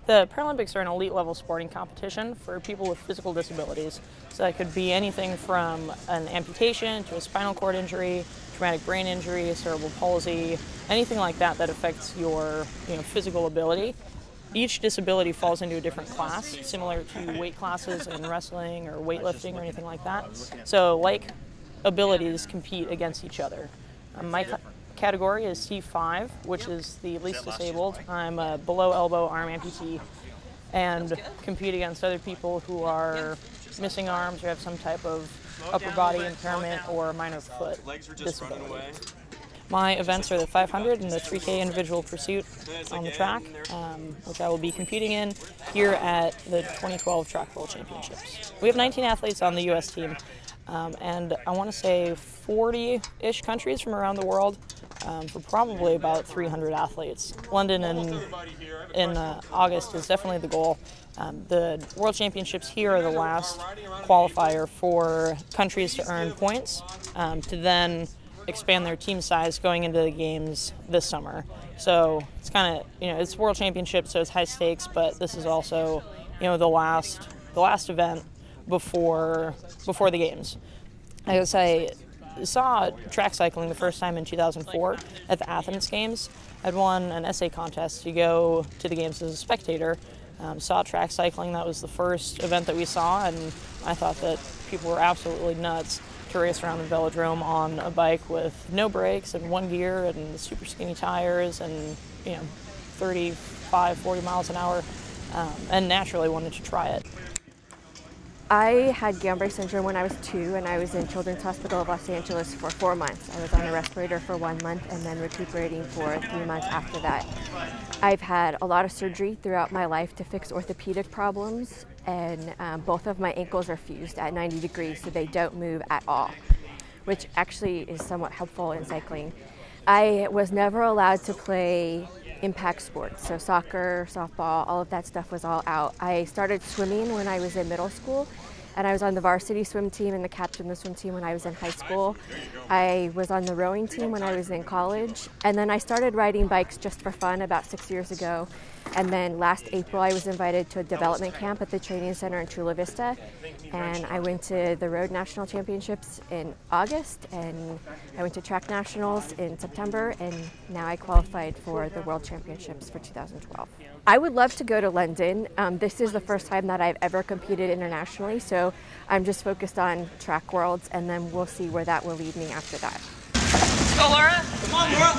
The Paralympics are an elite level sporting competition for people with physical disabilities. So that could be anything from an amputation to a spinal cord injury, traumatic brain injury, cerebral palsy, anything like that that affects your physical ability. Each disability falls into a different class, similar to weight classes in wrestling or weightlifting or anything like that. So like abilities compete against each other. My category is C5, which is the least disabled. I'm a below elbow arm amputee and compete against other people who are missing arms or have some type of upper body impairment or minor foot disability. My events are the 500 and the 3K individual pursuit on the track, which I will be competing in here at the 2012 Track World Championships. We have 19 athletes on the U.S. team, and I want to say 40-ish countries from around the world, for probably about 300 athletes. London in August is definitely the goal. The World Championships here are the last qualifier for countries to earn points, to then expand their team size going into the games this summer. So it's kind of, it's World Championships, so it's high stakes, but this is also, the last event before the games. I guess I saw track cycling the first time in 2004 at the Athens Games. I'd won an essay contest to go to the games as a spectator. Saw track cycling. That was the first event that we saw, and I thought that people were absolutely nuts to race around the Velodrome on a bike with no brakes and one gear and super skinny tires and 35, 40 miles an hour, and naturally wanted to try it. I had Guillain-Barré syndrome when I was 2, and I was in Children's Hospital of Los Angeles for 4 months. I was on a respirator for 1 month and then recuperating for 3 months after that. I've had a lot of surgery throughout my life to fix orthopedic problems, and both of my ankles are fused at 90 degrees, so they don't move at all, which actually is somewhat helpful in cycling. I was never allowed to play impact sports, so soccer, softball, all of that stuff was all out. I started swimming when I was in middle school, and I was on the varsity swim team and the captain of the swim team when I was in high school. I was on the rowing team when I was in college, and then I started riding bikes just for fun about 6 years ago. And then last April, I was invited to a development camp at the training center in Chula Vista, and I went to the Road National Championships in August, and I went to Track Nationals in September, and now I qualified for the World Championships for 2012. I would love to go to London. This is the first time that I've ever competed internationally, so I'm just focused on Track Worlds, and then we'll see where that will lead me after that. Go, Laura! Come on, Laura!